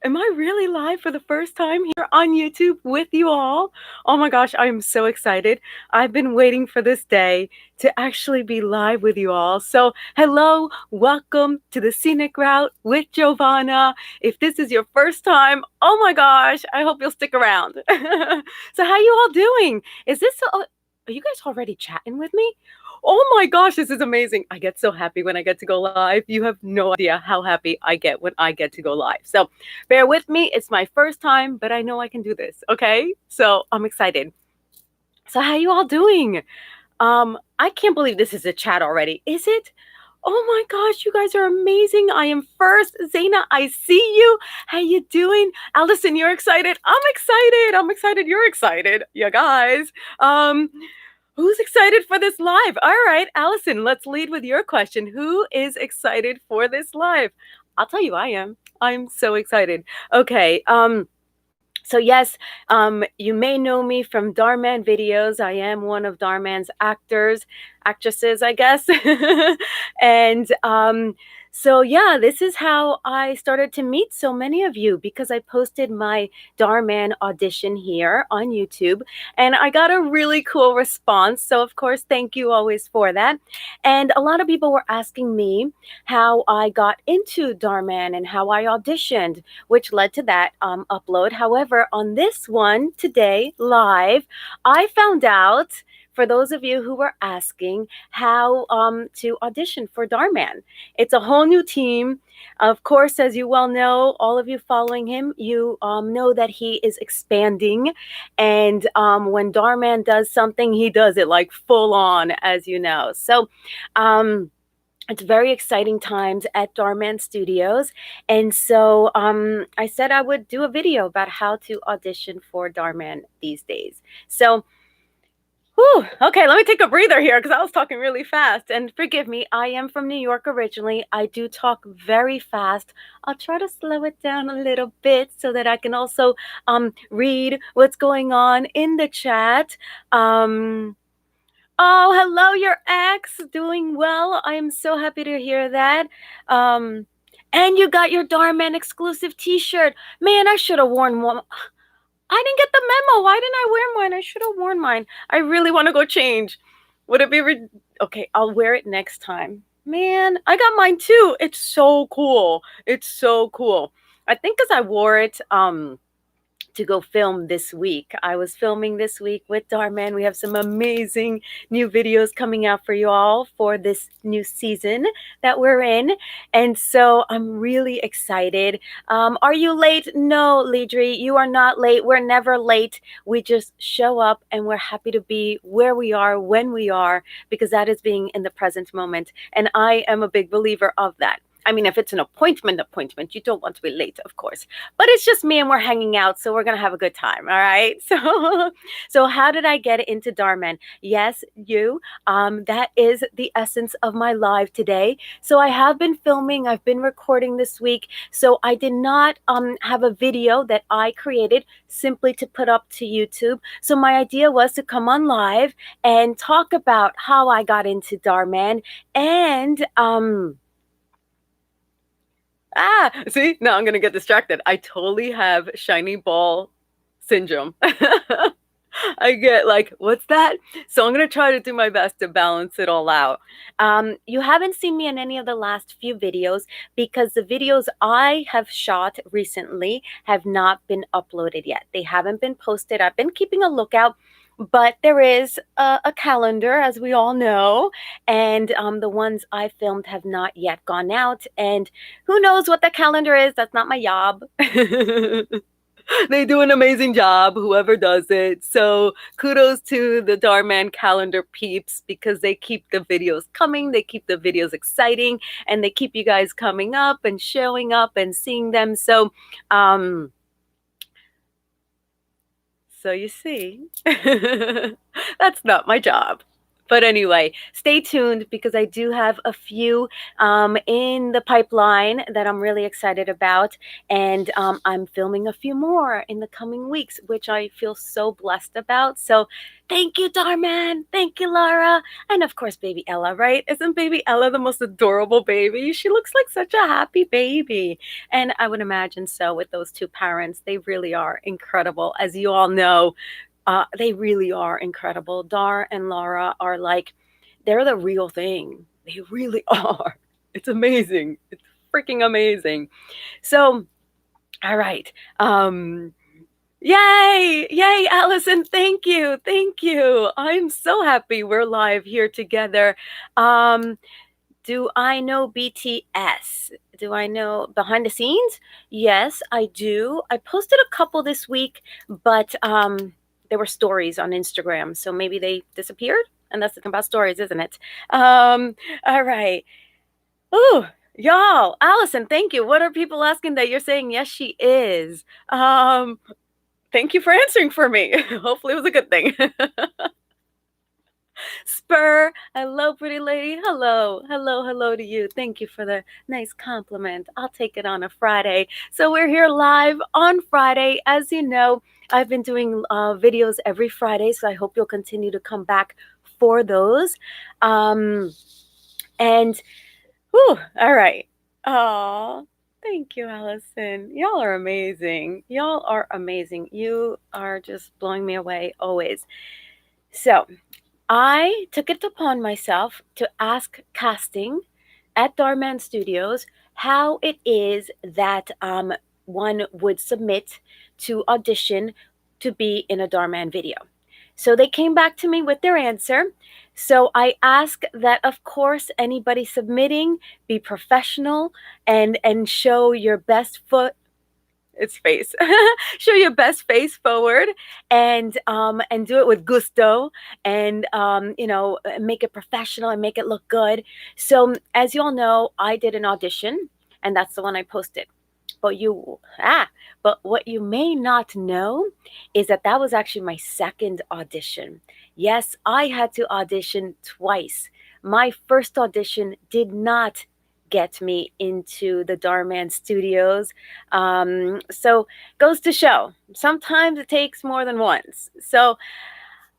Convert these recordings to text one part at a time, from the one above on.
Am I really live for the first time here on YouTube with you all? Oh my gosh, I am so excited. I've been waiting for this day to actually be live with you all. So, hello, welcome to the Scenic Route with Giovanna. If this is your first time, oh my gosh, I hope you'll stick around. So, how you all doing? Are you guys already chatting with me? Oh my gosh, this is amazing. I get so happy when I get to go live. You have no idea how happy I get when I get to go live. So bear with me. It's my first time, but I know I can do this. Okay. So I'm excited. So how you all doing? I can't believe this is a chat already. Is it? Oh my gosh, you guys are amazing. I am first. Zaina, I see you. How you doing? Allison, you're excited. I'm excited. I'm excited. You're excited. Yeah, guys. Who's excited for this live? All right, Allison, let's lead with your question. Who is excited for this live? I'll tell you, I am. I'm so excited. Okay. So yes, you may know me from Darman videos. I am one of Darman's actresses, I guess. And so yeah, this is how I started to meet so many of you because I posted my Darman audition here on YouTube, and I got a really cool response. So of course, thank you always for that. And a lot of people were asking me how I got into Darman and how I auditioned, which led to that upload. However, on this one today, live, I found out, for those of you who were asking, how to audition for Darman. It's a whole new team. Of course, as you well know, all of you following him, you know that he is expanding. And when Darman does something, he does it like full on, as you know. So, it's very exciting times at Darman Studios. And so I said I would do a video about how to audition for Darman these days. So, whew, okay, let me take a breather here because I was talking really fast. And forgive me, I am from New York originally. I do talk very fast. I'll try to slow it down a little bit so that I can also read what's going on in the chat. Oh, hello, your ex. Doing well. I am so happy to hear that. Um, and you got your Darman exclusive t-shirt. Man, I should have worn one. I didn't get the memo. Why didn't I wear mine? I should have worn mine. I really want to go change. Would it be okay, I'll wear it next time. Man, I got mine too. It's so cool. It's so cool. I think because I wore it to go film this week. I was filming this week with Darman. We have some amazing new videos coming out for you all for this new season that we're in. And so I'm really excited. Are you late? No, Lidri, you are not late. We're never late. We just show up and we're happy to be where we are when we are, because that is being in the present moment. And I am a big believer of that. I mean, if it's an appointment, you don't want to be late, of course. But it's just me and we're hanging out, so we're gonna have a good time, all right? So how did I get into Darman? Yes, you. That is the essence of my live today. So I have been filming, I've been recording this week. So I did not have a video that I created simply to put up to YouTube. So my idea was to come on live and talk about how I got into Darman and see, now I'm going to get distracted. I totally have shiny ball syndrome. I get like, what's that? So I'm going to try to do my best to balance it all out. You haven't seen me in any of the last few videos because the videos I have shot recently have not been uploaded yet. They haven't been posted. I've been keeping a lookout. But there is a calendar, as we all know, and the ones I filmed have not yet gone out. And who knows what the calendar is? That's not my job. They do an amazing job, whoever does it. So kudos to the Darman calendar peeps because they keep the videos coming, they keep the videos exciting, and they keep you guys coming up and showing up and seeing them. So you see, that's not my job. But anyway, stay tuned because I do have a few in the pipeline that I'm really excited about. And I'm filming a few more in the coming weeks, which I feel so blessed about. So thank you, Darman. Thank you, Lara. And of course, baby Ella, right? Isn't baby Ella the most adorable baby? She looks like such a happy baby. And I would imagine so with those two parents. They really are incredible. As you all know, they really are incredible. Dar and Laura are like, they're the real thing. They really are. It's amazing. It's freaking amazing. So, all right. Yay! Yay, Allison. Thank you. Thank you. I'm so happy we're live here together. Um, do I know BTS? Do I know behind the scenes? Yes, I do. I posted a couple this week, but there were stories on Instagram, so maybe they disappeared. And that's the thing about stories, isn't it? All right. Ooh, y'all, Allison, thank you. What are people asking that you're saying? Yes, she is. Thank you for answering for me. Hopefully, it was a good thing. Spur, hello, pretty lady. Hello, hello, hello to you. Thank you for the nice compliment. I'll take it on a Friday. So we're here live on Friday. As you know, I've been doing videos every Friday, so I hope you'll continue to come back for those. And, whew, all right. Oh, thank you, Allison. Y'all are amazing. Y'all are amazing. You are just blowing me away always. So, I took it upon myself to ask casting at Darman Studios how it is that one would submit to audition to be in a Darman video. So they came back to me with their answer. So I ask that, of course, anybody submitting be professional and show your best foot it's face. Show your best face forward and do it with gusto and make it professional and make it look good. So as you all know, I did an audition and that's the one I posted. But what you may not know is that that was actually my second audition. Yes, I had to audition twice. My first audition did not get me into the Darman Studios. So goes to show, sometimes it takes more than once. So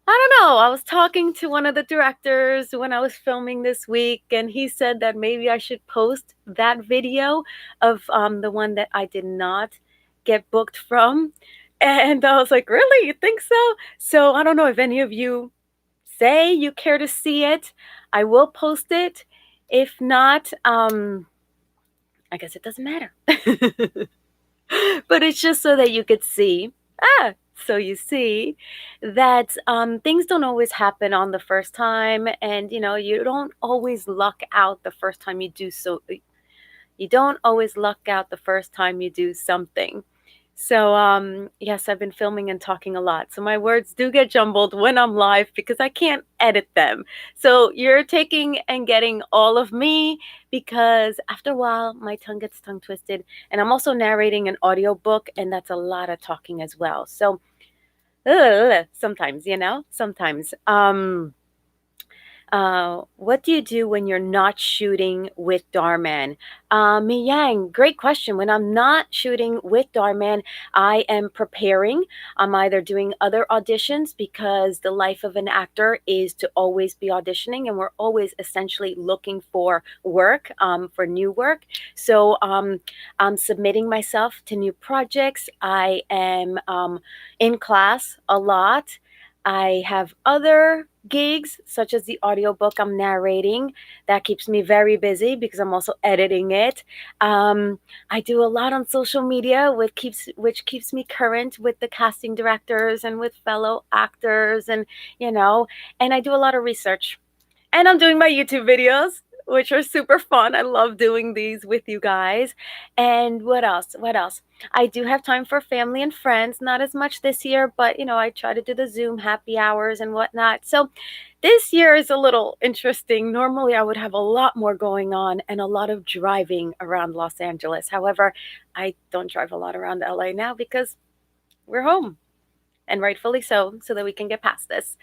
I don't know. I was talking to one of the directors when I was filming this week, and he said that maybe I should post that video of the one that I did not get booked from. And I was like, really? You think so? So I don't know if any of you say you care to see it. I will post it. If not, I guess it doesn't matter. But it's just so that you could see. So you see that things don't always happen on the first time, and you don't always luck out the first time you do so. You don't always luck out the first time you do something. So yes, I've been filming and talking a lot. So my words do get jumbled when I'm live because I can't edit them. So you're taking and getting all of me because after a while my tongue gets tongue twisted, and I'm also narrating an audiobook, and that's a lot of talking as well. So sometimes, sometimes. What do you do when you're not shooting with Darman? Mi Yang, great question. When I'm not shooting with Darman, I am preparing. I'm either doing other auditions because the life of an actor is to always be auditioning, and we're always essentially looking for work, for new work. So I'm submitting myself to new projects. I am in class a lot. I have other gigs, such as the audiobook I'm narrating. That keeps me very busy because I'm also editing it. I do a lot on social media, which keeps me current with the casting directors and with fellow actors, and I do a lot of research. And I'm doing my YouTube videos, which are super fun. I love doing these with you guys. And what else? What else? I do have time for family and friends, not as much this year, but I try to do the Zoom happy hours and whatnot. So this year is a little interesting. Normally, I would have a lot more going on and a lot of driving around Los Angeles. However, I don't drive a lot around LA now because we're home, and rightfully so that we can get past this.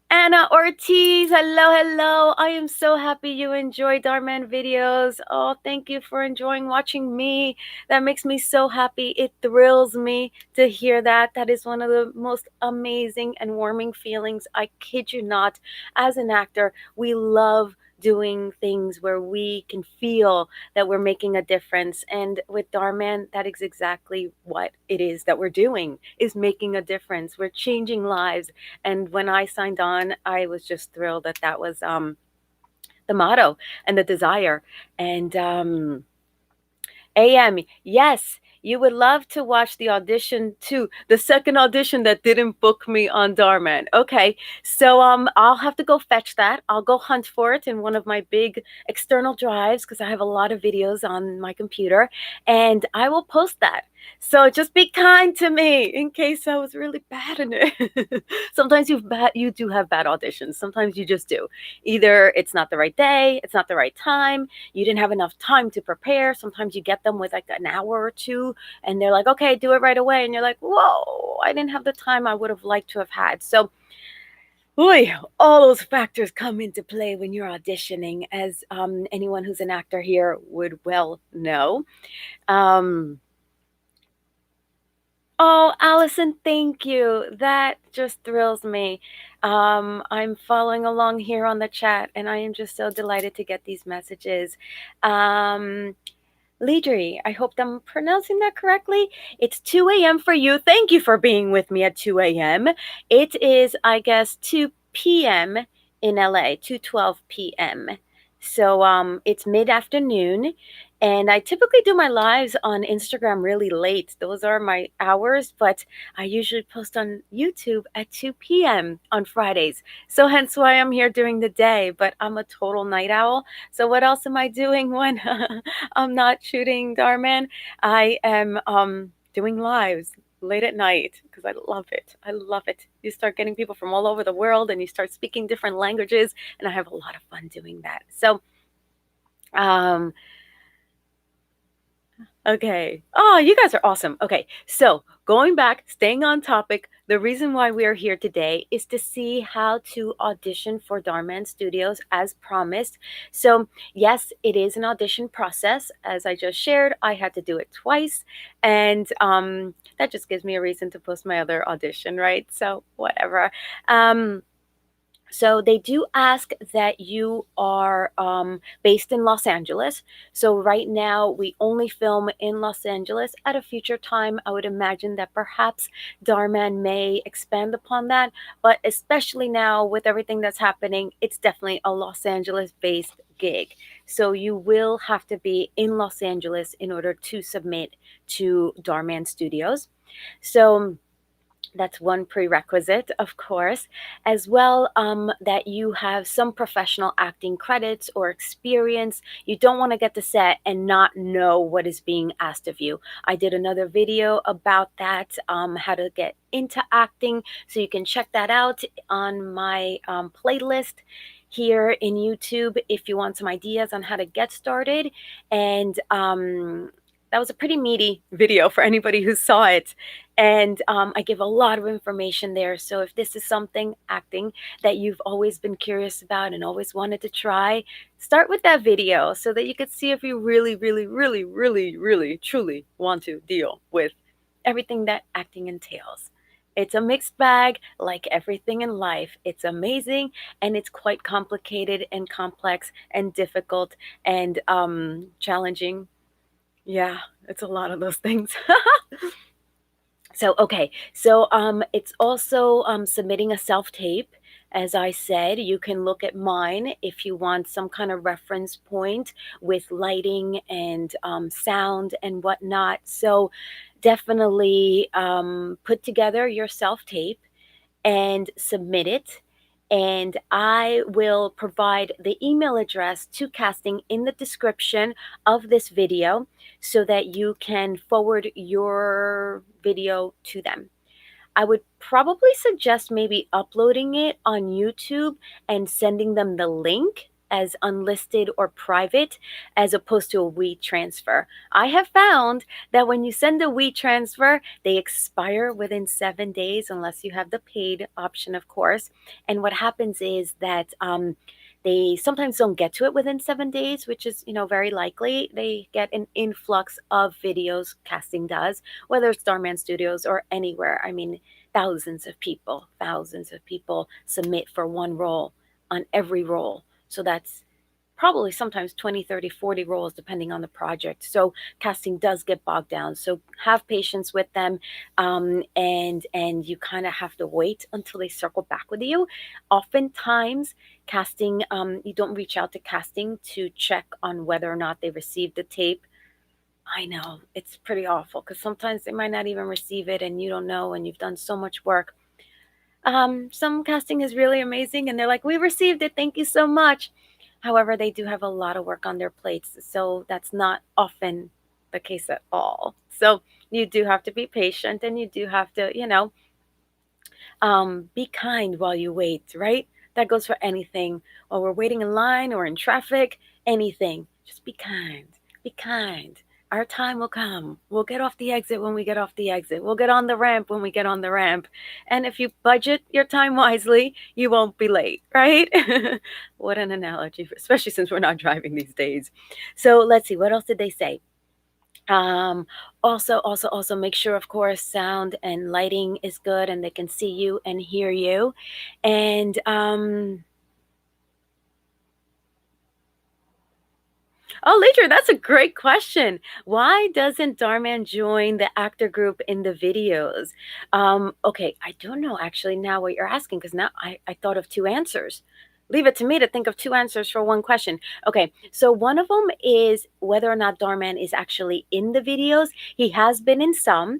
Anna Ortiz, hello, hello. I am so happy you enjoy Darman videos. Oh, thank you for enjoying watching me. That makes me so happy. It thrills me to hear that. That is one of the most amazing and warming feelings. I kid you not. As an actor, we love doing things where we can feel that we're making a difference. And with Darman, that is exactly what it is that we're doing, is making a difference. We're changing lives. And when I signed on, I was just thrilled that that was the motto and the desire. And AM, yes, you would love to watch the audition too. The second audition that didn't book me on Darman. Okay, so I'll have to go fetch that. I'll go hunt for it in one of my big external drives because I have a lot of videos on my computer, and I will post that. So just be kind to me in case I was really bad in it. Sometimes you do have bad auditions. Sometimes you just do. Either it's not the right day, it's not the right time, you didn't have enough time to prepare. Sometimes you get them with like an hour or two and they're like, okay, do it right away. And you're like, whoa, I didn't have the time I would have liked to have had. So, boy, all those factors come into play when you're auditioning, as anyone who's an actor here would well know. Um, Oh, Allison, thank you. That just thrills me. I'm following along here on the chat, and I am just so delighted to get these messages. Um, Lidri, I hope I'm pronouncing that correctly. It's 2 a.m. for you. Thank you for being with me at 2 a.m. It is, I guess, 2 p.m. in LA, 2:12 p.m. So it's mid-afternoon, and I typically do my lives on Instagram really late. Those are my hours, but I usually post on YouTube at 2 p.m. on Fridays. So hence why I'm here during the day, but I'm a total night owl. So what else am I doing when I'm not shooting Darman? I am doing lives late at night because I love it. I love it. You start getting people from all over the world and you start speaking different languages, and I have a lot of fun doing that. So, um, okay. Oh, you guys are awesome. Okay. So, going back, staying on topic, the reason why we are here today is to see how to audition for Darman Studios as promised. So, yes, it is an audition process. As I just shared, I had to do it twice. And that just gives me a reason to post my other audition, right? So, whatever. So they do ask that you are based in Los Angeles. So right now we only film in Los Angeles. At a future time, I would imagine that perhaps Darman may expand upon that. But especially now with everything that's happening, it's definitely a Los Angeles based gig. So you will have to be in Los Angeles in order to submit to Darman Studios. So that's one prerequisite, of course, as well that you have some professional acting credits or experience. You don't want to get to set and not know what is being asked of you. I did another video about that, how to get into acting. So you can check that out on my playlist here in YouTube if you want some ideas on how to get started. And that was a pretty meaty video for anybody who saw it. And I give a lot of information there. So if this is something, acting, that you've always been curious about and always wanted to try, start with that video so that you could see if you really, really, really, really, really, truly want to deal with everything that acting entails. It's a mixed bag, like everything in life. It's amazing and it's quite complicated and complex and difficult and challenging. Yeah, it's a lot of those things. So, okay. So, it's also submitting a self tape. As I said, you can look at mine if you want some kind of reference point with lighting and sound and whatnot. So, definitely put together your self tape and submit it. And I will provide the email address to casting in the description of this video so that you can forward your video to them. I would probably suggest maybe uploading it on YouTube and sending them the link as unlisted or private as opposed to a WeTransfer. I have found that when you send a WeTransfer, they expire within 7 days unless you have the paid option, of course. And what happens is that they sometimes don't get to it within 7 days, which is, very likely. They get an influx of videos, casting does, whether it's Starman Studios or anywhere. I mean, thousands of people submit for one role on every role. So that's probably sometimes 20, 30, 40 roles depending on the project. So casting does get bogged down. So have patience with them, and you kind of have to wait until they circle back with you. Oftentimes, casting, you don't reach out to casting to check on whether or not they received the tape. I know it's pretty awful because sometimes they might not even receive it and you don't know, and you've done so much work. Some casting is really amazing and they're like, we received it, thank you so much. However, they do have a lot of work on their plates, so that's not often the case at all. So you do have to be patient, and you do have to, be kind while you wait, right? That goes for anything. While we're waiting in line or in traffic, anything. Just be kind. Be kind. Our time will come. We'll get off the exit when we get off the exit. We'll get on the ramp when we get on the ramp. And if you budget your time wisely, you won't be late, right? What an analogy, especially since we're not driving these days. So let's see, what else did they say? Also make sure, of course, sound and lighting is good and they can see you and hear you. And oh, Ladra, that's a great question. Why doesn't Darman join the actor group in the videos? Okay, I don't know actually now what you're asking, because now I thought of two answers. Leave it to me to think of two answers for one question. Okay, so one of them is whether or not Darman is actually in the videos. He has been in some.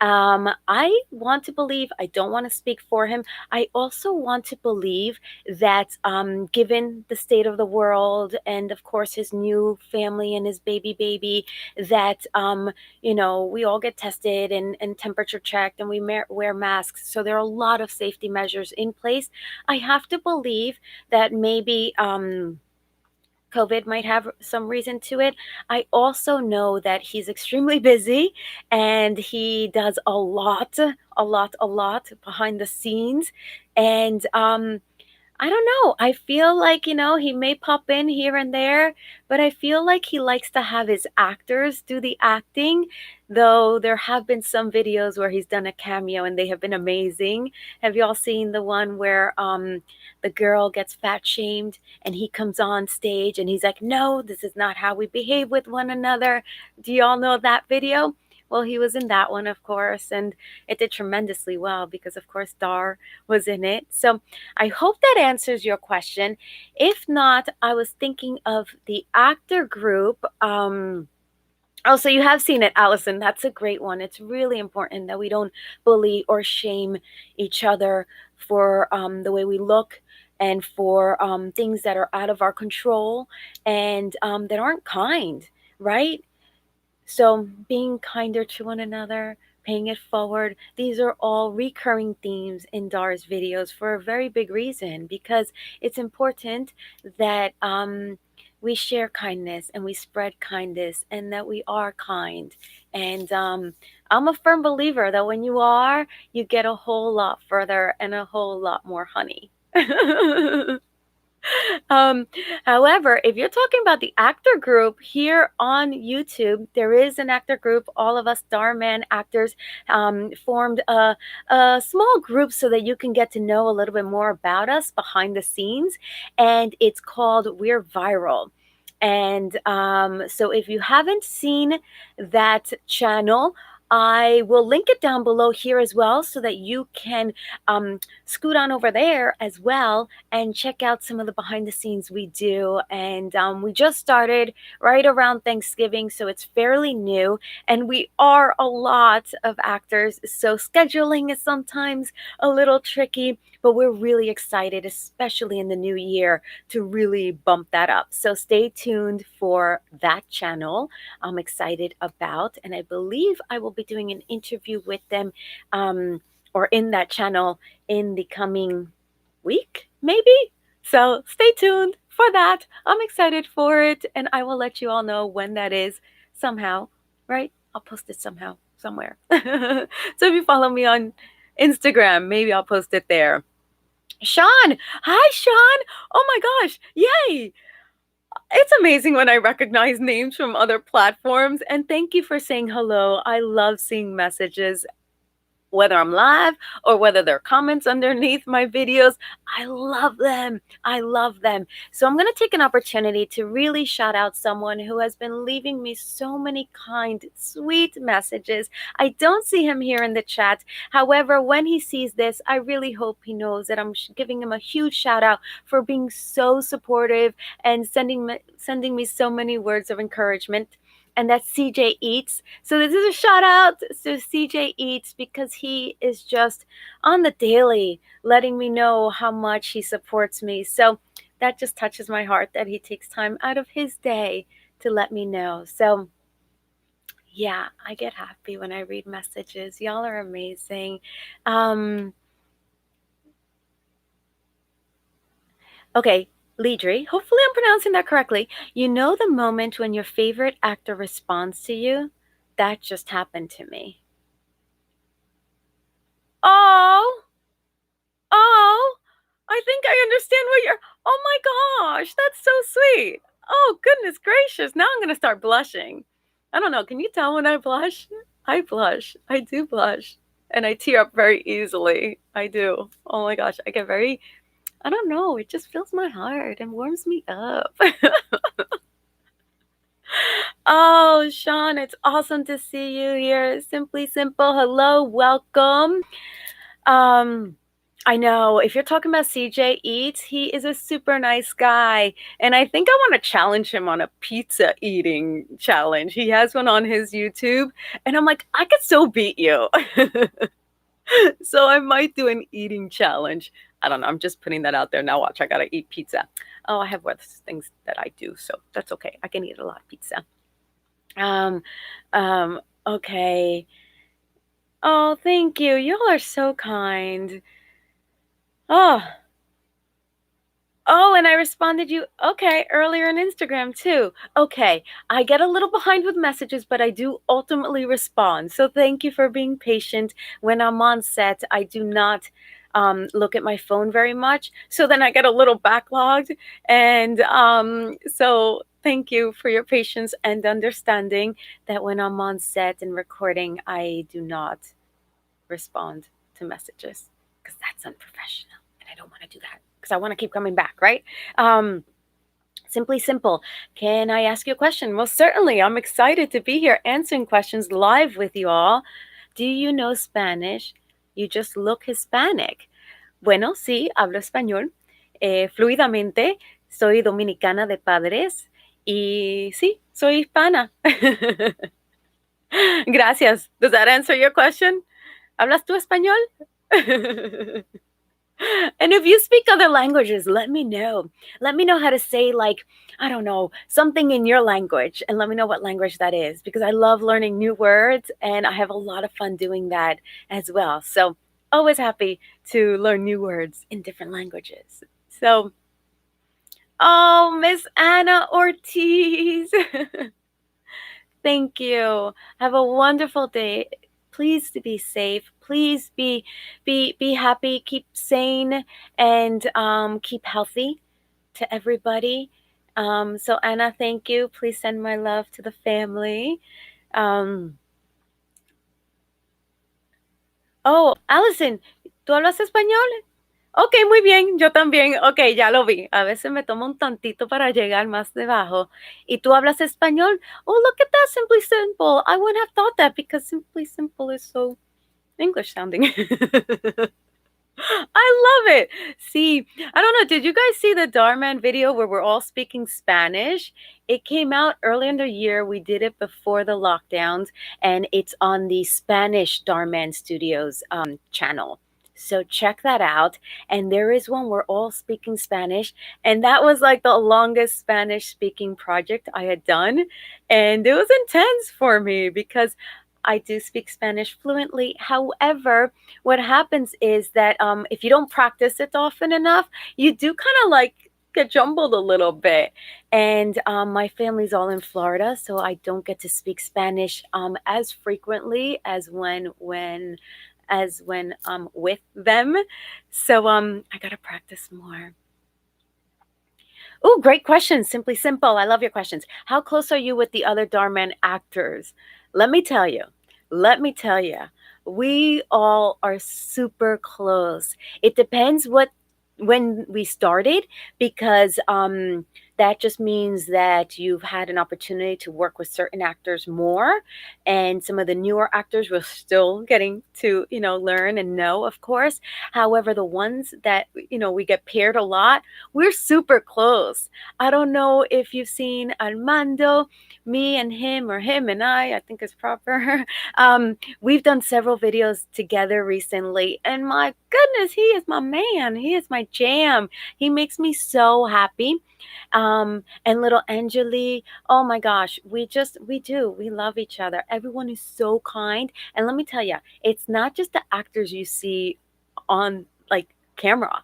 I want to believe, I don't want to speak for him. I also want to believe that, given the state of the world and, of course, his new family and his baby, that, we all get tested and temperature checked, and we wear masks. So there are a lot of safety measures in place. I have to believe that maybe COVID might have some reason to it. I also know that he's extremely busy and he does a lot behind the scenes. And I don't know. I feel like, he may pop in here and there, but I feel like he likes to have his actors do the acting, though there have been some videos where he's done a cameo and they have been amazing. Have y'all seen the one where the girl gets fat shamed and he comes on stage and he's like, "No, this is not how we behave with one another." Do y'all know that video? Well, he was in that one, of course, and it did tremendously well because, of course, Dar was in it. So I hope that answers your question. If not, I was thinking of the actor group. Oh, so you have seen it, Allison. That's a great one. It's really important that we don't bully or shame each other for the way we look and for things that are out of our control and that aren't kind, right? So, being kinder to one another, paying it forward, these are all recurring themes in Dar's videos for a very big reason, because it's important that we share kindness and we spread kindness and that we are kind. And I'm a firm believer that when you are, you get a whole lot further and a whole lot more honey. Um, However, if you're talking about the actor group here on YouTube, there is an actor group. All of us Starman actors formed a small group so that you can get to know a little bit more about us behind the scenes, and it's called We're Viral. And so if you haven't seen that channel, I will link it down below here as well so that you can scoot on over there as well and check out some of the behind the scenes we do. And we just started right around Thanksgiving, so it's fairly new. And we are a lot of actors, so scheduling is sometimes a little tricky, but we're really excited, especially in the new year, to really bump that up. So stay tuned for that channel. I'm excited about, and I believe I will be doing an interview with them or in that channel in the coming week, maybe. So stay tuned for for that. I'm excited for it, and I will let you all know when that is somehow, right? I'll post it somehow, somewhere. So if you follow me on Instagram, maybe I'll post it there. Sean, hi, Sean. Oh my gosh, yay. It's amazing when I recognize names from other platforms. And thank you for saying hello. I love seeing messages, whether I'm live or whether they're comments underneath my videos. I love them. I love them. So I'm going to take an opportunity to really shout out someone who has been leaving me so many kind, sweet messages. I don't see him here in the chat. However, when he sees this, I really hope he knows that I'm giving him a huge shout out for being so supportive and sending me so many words of encouragement. And that's CJ Eats. So this is a shout out to CJ Eats because he is just on the daily letting me know how much he supports me. So that just touches my heart that he takes time out of his day to let me know. So yeah, I get happy when I read messages. Y'all are amazing. Okay, Lidri, hopefully I'm pronouncing that correctly. You know the moment when your favorite actor responds to you? That just happened to me. Oh, oh, I think I understand what you're. Oh my gosh, that's so sweet. Oh, goodness gracious. Now I'm going to start blushing. I don't know. Can you tell when I blush? I blush. I do blush. And I tear up very easily. I do. Oh my gosh. I get very, I don't know. It just fills my heart and warms me up. Oh, Sean, it's awesome to see you here. Simply Simple. Hello, welcome. I know if you're talking about CJ Eats, he is a super nice guy. And I think I want to challenge him on a pizza eating challenge. He has one on his YouTube. And I'm like, I could so beat you. So I might do an eating challenge. I don't know. I'm just putting that out there. Now watch, I got to eat pizza. Oh, I have worse things that I do. So that's okay. I can eat a lot of pizza. Um, okay. Oh, thank you. Y'all are so kind. Oh, oh, and I responded you, okay, earlier on Instagram too. Okay, I get a little behind with messages, but I do ultimately respond. So thank you for being patient. When I'm on set, I do not look at my phone very much. So then I get a little backlogged. And so thank you for your patience and understanding that when I'm on set and recording, I do not respond to messages because that's unprofessional. And I don't want to do that because I want to keep coming back, right? Simply Simple. Can I ask you a question? Most certainly. I'm excited to be here answering questions live with you all. Do you know Spanish? You just look Hispanic. Bueno, sí, hablo español fluidamente. Soy dominicana de padres y sí, soy hispana. Gracias. Does that answer your question? ¿Hablas tú español? And if you speak other languages, let me know. Let me know how to say, like, I don't know, something in your language, and let me know what language that is because I love learning new words and I have a lot of fun doing that as well. So, always happy to learn new words in different languages. So, oh, Miss Anna Ortiz. Thank you. Have a wonderful day. Please to be safe. Please be happy. Keep sane and keep healthy to everybody. So Anna, thank you. Please send my love to the family. Oh, Allison, ¿tú hablas español? Ok, muy bien, yo también. Ok, ya lo vi. A veces me toma un tantito para llegar más debajo. ¿Y tú hablas español? Oh, look at that, Simply Simple. I wouldn't have thought that because Simply Simple is so English sounding. I love it. See, I don't know. Did you guys see the Darman video where we're all speaking Spanish? It came out early in the year. We did it before the lockdowns, and it's on the Spanish Darman Studios channel. So check that out. And there is one we're all speaking Spanish. And that was like the longest Spanish speaking project I had done. And it was intense for me because I do speak Spanish fluently. However, what happens is that if you don't practice it often enough, you do kind of like get jumbled a little bit. And my family's all in Florida, so I don't get to speak Spanish as frequently as when I'm with them. So I gotta practice more. Oh, great question. Simply simple. I love your questions. How close are you with the other Darman actors? Let me tell you. Let me tell you. We all are super close. It depends what when we started because that just means that you've had an opportunity to work with certain actors more, and some of the newer actors we're still getting to learn and know, of course. However, the ones that we get paired a lot, we're super close. I don't know if you've seen Armando, me and him, or him and I think is proper. We've done several videos together recently, and my goodness, he is my man. He is my jam. He makes me so happy. And little Angeli, oh my gosh, we love each other. Everyone is so kind. And let me tell you, it's not just the actors you see on like camera,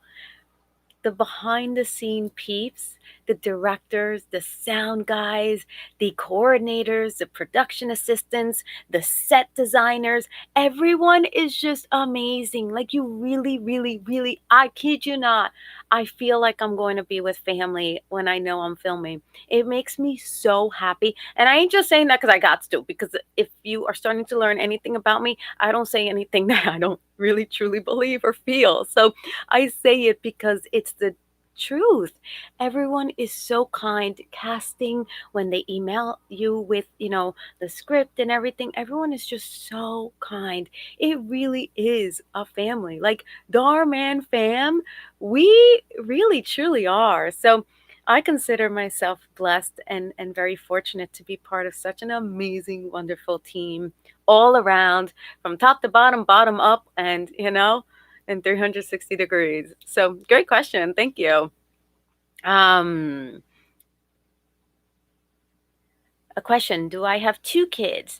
the behind the scene peeps, the directors, the sound guys, the coordinators, the production assistants, the set designers, everyone is just amazing. Like, you really, really, really, I kid you not, I feel like I'm going to be with family when I know I'm filming. It makes me so happy. And I ain't just saying that because I got to, because if you are starting to learn anything about me, I don't say anything that I don't really truly believe or feel. So I say it because it's the truth. Everyone is so kind. Casting, when they email you with, the script and everything, everyone is just so kind. It really is a family. Like, Darman fam, we really truly are. So I consider myself blessed and very fortunate to be part of such an amazing, wonderful team all around, from top to bottom, bottom up, and 360 degrees. So great question. Thank you. Um, a question. Do I have two kids?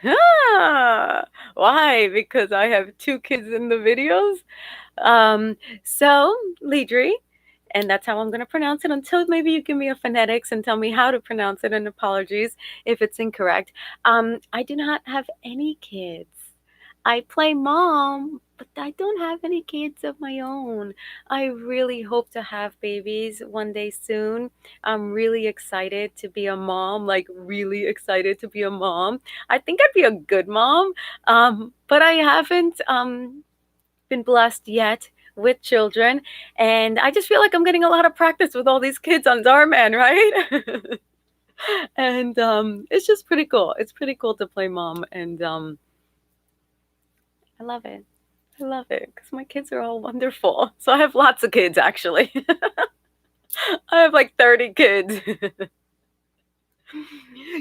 Ah, why? Because I have two kids in the videos? Um, so, Lidri, and that's how I'm going to pronounce it until maybe you give me a phonetics and tell me how to pronounce it, and apologies if it's incorrect. I do not have any kids. I play mom, but I don't have any kids of my own. I really hope to have babies one day soon. I'm really excited to be a mom, like really excited to be a mom. I think I'd be a good mom, but I haven't been blessed yet with children. And I just feel like I'm getting a lot of practice with all these kids on Darman, right? And it's just pretty cool. It's pretty cool to play mom, and I love it. I love it because my kids are all wonderful. So I have lots of kids, actually. I have like 30 kids.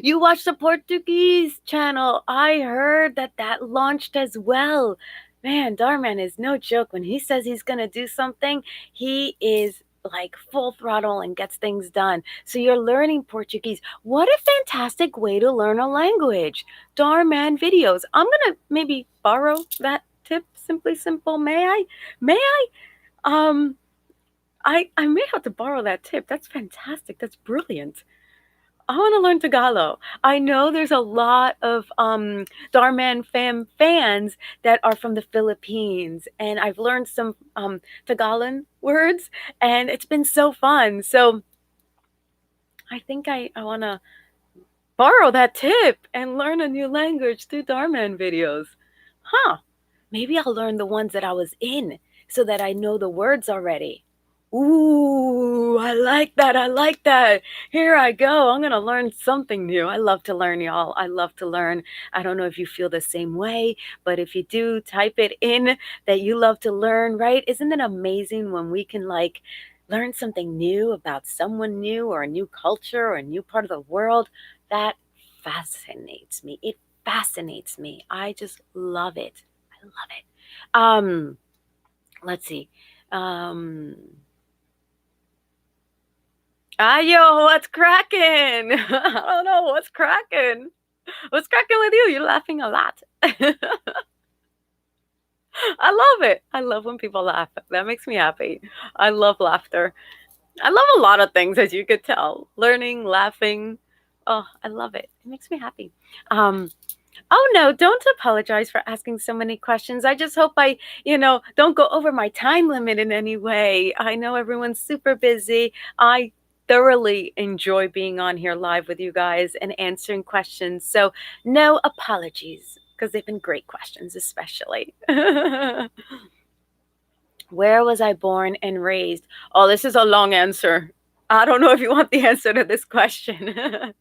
You watch the Portuguese channel. I heard that launched as well. Man, Darman is no joke. When he says he's going to do something, he is like full throttle and gets things done. So you're learning Portuguese. What a fantastic way to learn a language. Darman videos. I'm going to maybe borrow that tip. Simply simple. May I? May I? Um, I may have to borrow that tip. That's fantastic. That's brilliant. I want to learn Tagalog. I know there's a lot of Darman fans that are from the Philippines, and I've learned some Tagalog words, and it's been so fun. So I think I want to borrow that tip and learn a new language through Darman videos. Huh. Maybe I'll learn the ones that I was in so that I know the words already. Ooh, I like that. I like that. Here I go. I'm going to learn something new. I love to learn, y'all. I love to learn. I don't know if you feel the same way, but if you do, type it in that you love to learn, right? Isn't it amazing when we can like learn something new about someone new, or a new culture, or a new part of the world? That fascinates me. It fascinates me. I just love it. I love it. Let's see. Um, yo, what's cracking? I don't know what's cracking. What's cracking with you? You're laughing a lot. I love it. I love when people laugh. That makes me happy. I love laughter. I love a lot of things, as you could tell. Learning, laughing. Oh, I love it. It makes me happy. Um, oh no, don't apologize for asking so many questions. I just hope I don't go over my time limit in any way. I know everyone's super busy. I thoroughly enjoy being on here live with you guys and answering questions. So, no apologies because they've been great questions, especially. Where was I born and raised? Oh, this is a long answer. I don't know if you want the answer to this question.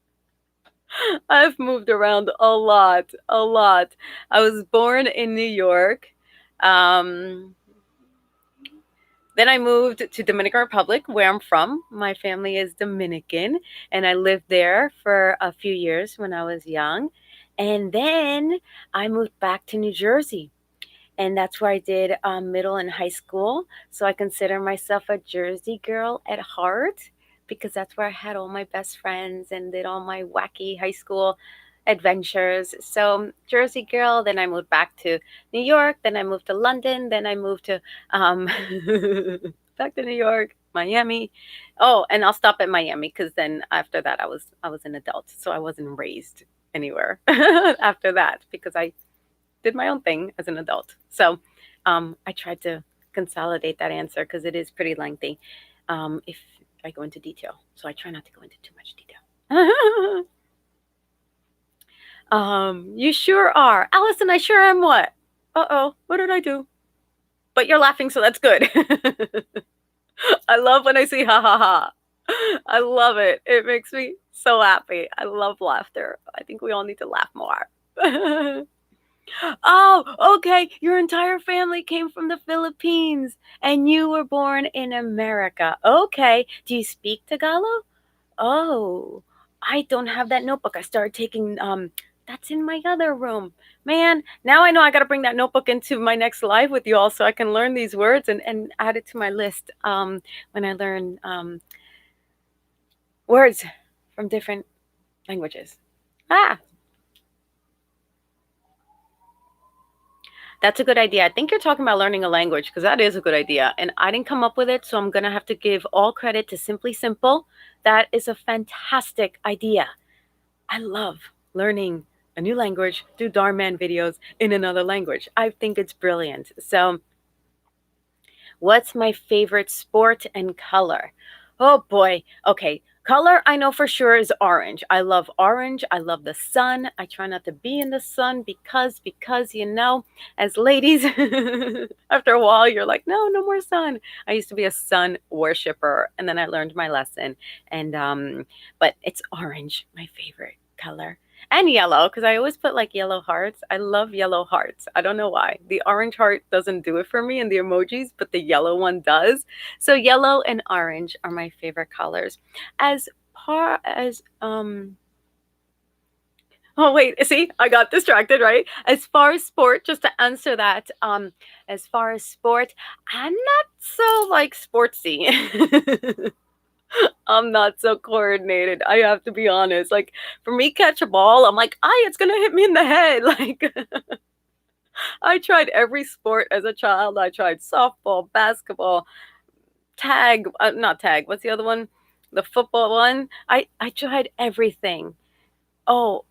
I've moved around a lot, a lot. I was born in New York. Um, then I moved to Dominican Republic, where I'm from. My family is Dominican, and I lived there for a few years when I was young. And then I moved back to New Jersey, and that's where I did middle and high school. So I consider myself a Jersey girl at heart because that's where I had all my best friends and did all my wacky high school adventures. So Jersey girl. Then I moved back to New York. Then I moved to London. Then I moved to um, back to New York, Miami. Oh, and I'll stop at Miami because then after that I was an adult, so I wasn't raised anywhere after that because I did my own thing as an adult. So I tried to consolidate that answer because it is pretty lengthy if I go into detail. So I try not to go into too much detail. You sure are. Allison, I sure am what? Uh-oh, what did I do? But you're laughing, so that's good. I love when I see ha ha ha. I love it. It makes me so happy. I love laughter. I think we all need to laugh more. Oh, okay. Your entire family came from the Philippines and you were born in America. Okay. Do you speak Tagalog? Oh, I don't have that notebook. I started taking that's in my other room. Man, now I know I got to bring that notebook into my next live with you all so I can learn these words and add it to my list when I learn words from different languages. Ah, that's a good idea. I think you're talking about learning a language because that is a good idea. And I didn't come up with it, so I'm going to have to give all credit to Simply Simple. That is a fantastic idea. I love learning a new language through Darman videos in another language. I think it's brilliant. So, what's my favorite sport and color? Oh boy. Okay. Color, I know for sure, is orange. I love orange. I love the sun. I try not to be in the sun because, as ladies, after a while, you're like, no, no more sun. I used to be a sun worshiper, and then I learned my lesson. But it's orange, my favorite color, and yellow because I always put like yellow hearts. I love yellow hearts. I don't know why. The orange heart doesn't do it for me in the emojis, but the yellow one does. So yellow and orange are my favorite colors. As far as Oh wait, see, I got distracted, right? As far as sport, just to answer that, as far as sport, I'm not so like sportsy. I'm not so coordinated. I have to be honest. Like for me, catch a ball, I'm like, it's gonna hit me in the head. Like I tried every sport as a child. I tried softball, basketball, tag, not tag. What's the other one? The football one. I tried everything. Oh,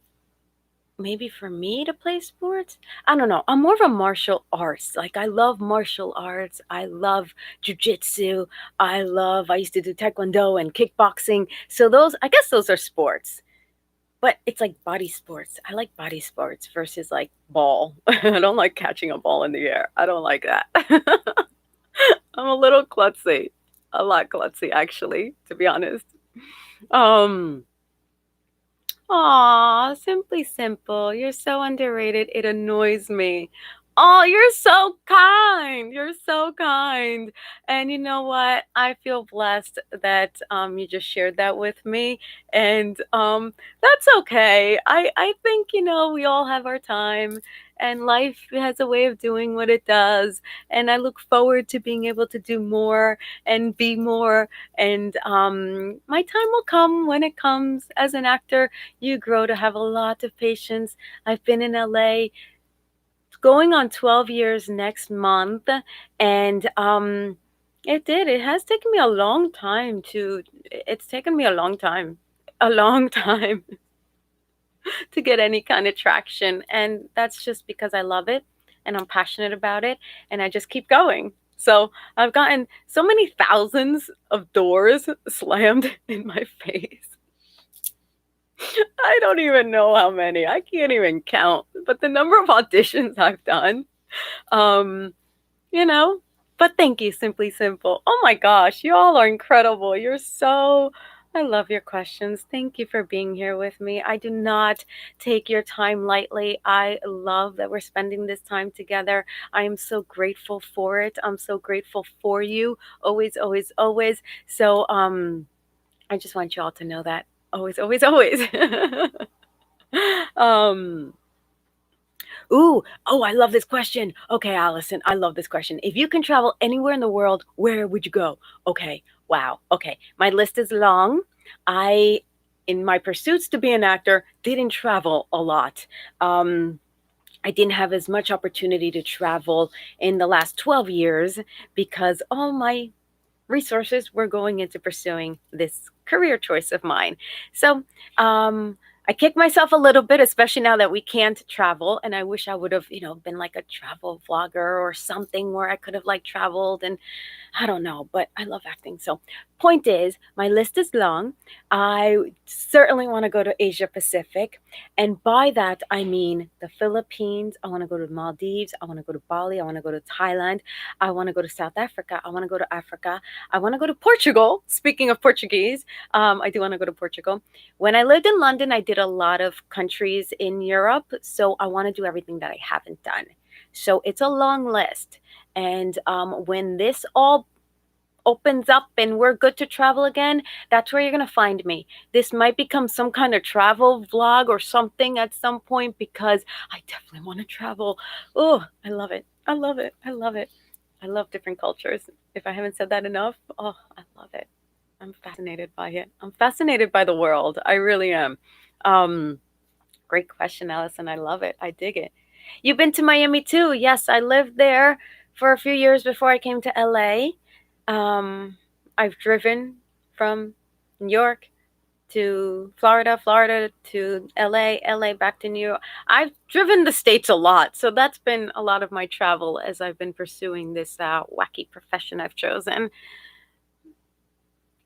maybe for me to play sports? I don't know. I'm more of a martial arts. Like I love martial arts. I love jujitsu. I used to do taekwondo and kickboxing. So I guess those are sports. But it's like body sports. I like body sports versus like ball. I don't like catching a ball in the air. I don't like that. I'm a little klutzy. A lot klutzy actually, to be honest. Um Aw, Simply Simple. You're so underrated. It annoys me. Oh, you're so kind. You're so kind. And you know what? I feel blessed that you just shared that with me. And that's okay. I think, we all have our time and life has a way of doing what it does. And I look forward to being able to do more and be more. And my time will come when it comes. As an actor, you grow to have a lot of patience. I've been in LA going on 12 years next month, and It did. It has taken me a long time to it's taken me a long time to get any kind of traction. And that's just because I love it and I'm passionate about it and I just keep going. So I've gotten so many thousands of doors slammed in my face. I don't even know how many. I can't even count. But the number of auditions I've done, um, you know. But thank you, Simply Simple. Oh my gosh, you all are incredible. I love your questions. Thank you for being here with me. I do not take your time lightly. I love that we're spending this time together. I am so grateful for it. I'm so grateful for you. Always, always, always. So, I just want you all to know that. Always, always, always. um, Ooh, oh, I love this question. Okay, Allison, I love this question. If you can travel anywhere in the world, where would you go? Okay, wow. Okay, my list is long. I, in my pursuits to be an actor, didn't travel a lot. I didn't have as much opportunity to travel in the last 12 years because all my resources were going into pursuing this career choice of mine. So I kick myself a little bit, especially now that we can't travel. And I wish I would have, been like a travel vlogger or something where I could have like traveled and I don't know, but I love acting. So point is, my list is long. I certainly want to go to Asia Pacific. And by that, I mean the Philippines. I want to go to the Maldives. I want to go to Bali. I want to go to Thailand. I want to go to South Africa. I want to go to Africa. I want to go to Portugal. Speaking of Portuguese, I do want to go to Portugal. When I lived in London, I did a lot of countries in Europe. So I want to do everything that I haven't done. So it's a long list. And when this all opens up and we're good to travel again, that's where you're going to find me. This might become some kind of travel vlog or something at some point because I definitely want to travel. Oh, I love it. I love it. I love it. I love different cultures. If I haven't said that enough, oh, I love it. I'm fascinated by it. I'm fascinated by the world. I really am. Um, Great question, Allison. I love it. I dig it. You've been to Miami too. Yes, I lived there for a few years before I came to LA. I've driven from New York to Florida, Florida to LA, LA back to New York. I've driven the States a lot. So that's been a lot of my travel as I've been pursuing this wacky profession I've chosen.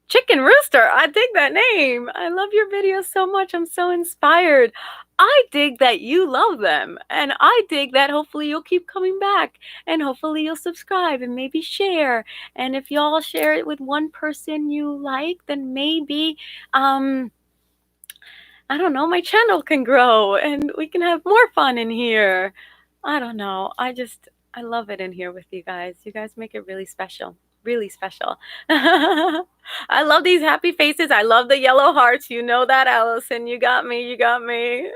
Chicken Rooster, I dig that name. I love your videos so much. I'm so inspired. I dig that you love them. And I dig that hopefully you'll keep coming back and hopefully you'll subscribe and maybe share. And if y'all share it with one person you like, then maybe, I don't know, my channel can grow and we can have more fun in here. I don't know. I love it in here with you guys. You guys make it really special. Really special. I love these happy faces. I love the yellow hearts. You know that, Allison. You got me. You got me.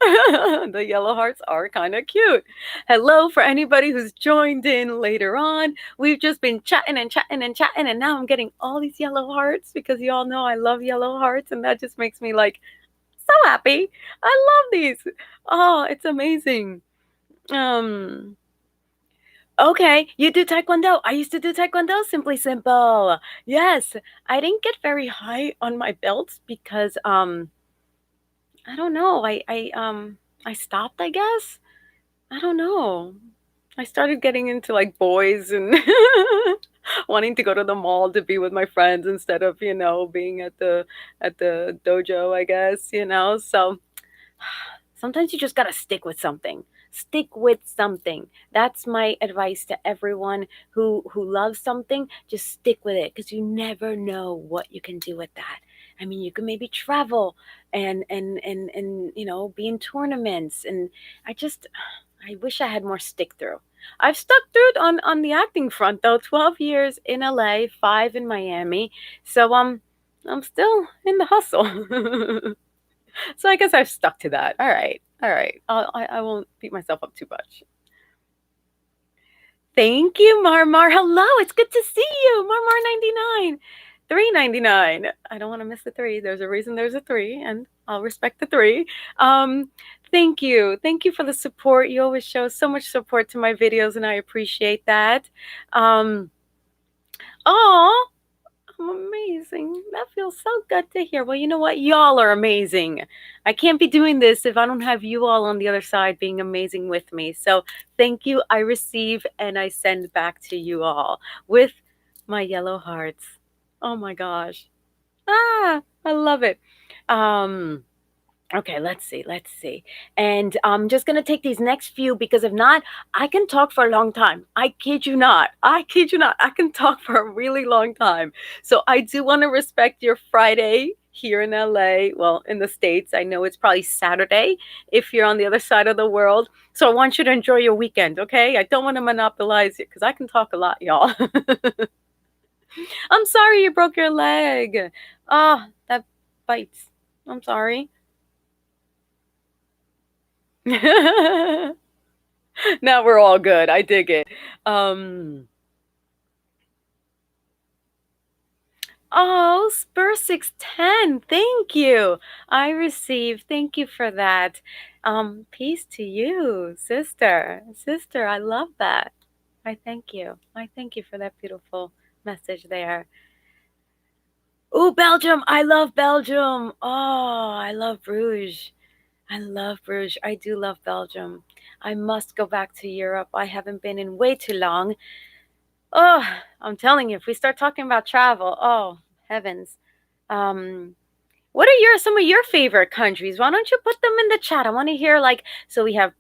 The yellow hearts are kind of cute. Hello for anybody who's joined in later on. We've just been chatting and chatting and chatting, and now I'm getting all these yellow hearts because you all know I love yellow hearts, and that just makes me like so happy. I love these. Oh, it's amazing. Um, okay, you do taekwondo. I used to do taekwondo, Simply Simple. Yes, I didn't get very high on my belts because I don't know. I stopped, I guess. I don't know. I started getting into like boys and wanting to go to the mall to be with my friends instead of, being at the dojo, I guess, So sometimes you just got to stick with something. Stick with something. That's my advice to everyone who loves something. Just stick with it because you never know what you can do with that. I mean, you can maybe travel and be in tournaments and I wish I had more stick through. I've stuck through it on the acting front though. 12 years in LA, 5 in Miami. So I'm still in the hustle. So I guess I've stuck to that. All right. All right. I won't beat myself up too much. Thank you, Marmar. Hello. It's good to see you. Marmar 99. 3.99. I don't want to miss the 3. There's a reason there's a 3 and I'll respect the 3. Thank you. Thank you for the support. You always show so much support to my videos and I appreciate that. Oh, I'm amazing. That feels so good to hear. Well, you know what? Y'all are amazing. I can't be doing this if I don't have you all on the other side being amazing with me. So thank you. I receive and I send back to you all with my yellow hearts. Oh my gosh. I love it. Um, Okay, let's see, let's see. And I'm just gonna take these next few because if not, I can talk for a long time. I kid you not. I kid you not. I can talk for a really long time. So I do want to respect your Friday here in LA. Well, in the States, I know it's probably Saturday if you're on the other side of the world. So I want you to enjoy your weekend, okay? I don't want to monopolize it because I can talk a lot, y'all. I'm sorry you broke your leg. Ah, that bites. I'm sorry. Now we're all good. I dig it. Um, oh, Spur 610. Thank you. I received. Thank you for that. Peace to you, sister. Sister, I love that. I thank you. I thank you for that beautiful message there. Ooh, Belgium. I love Belgium. Oh, I love Bruges. I love Bruges. I do love Belgium. I must go back to Europe. I haven't been in way too long. Oh, I'm telling you, if we start talking about travel, oh, heavens. Um, what are some of your favorite countries? Why don't you put them in the chat? I want to hear like so we have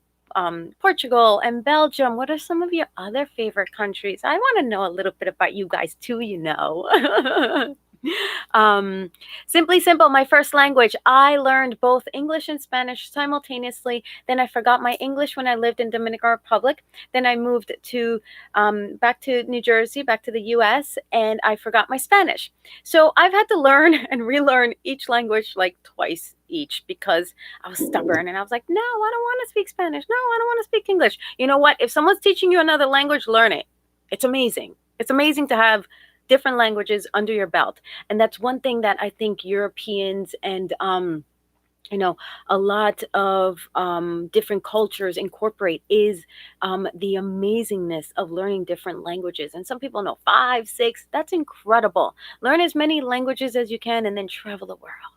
Portugal and Belgium. What are some of your other favorite countries? I want to know a little bit about you guys too, you know. um, Simply simple, my first language. I learned both English and Spanish simultaneously. Then I forgot my English when I lived in Dominican Republic. Then I moved to back to New Jersey, back to the U.S., and I forgot my Spanish. So I've had to learn and relearn each language like twice each because I was stubborn and I was like, no, I don't want to speak Spanish. No, I don't want to speak English. You know what? If someone's teaching you another language, learn it. It's amazing. It's amazing to have different languages under your belt. And that's one thing that I think Europeans and you know a lot of different cultures incorporate is the amazingness of learning different languages. And some people know five, six. That's incredible. Learn as many languages as you can and then travel the world.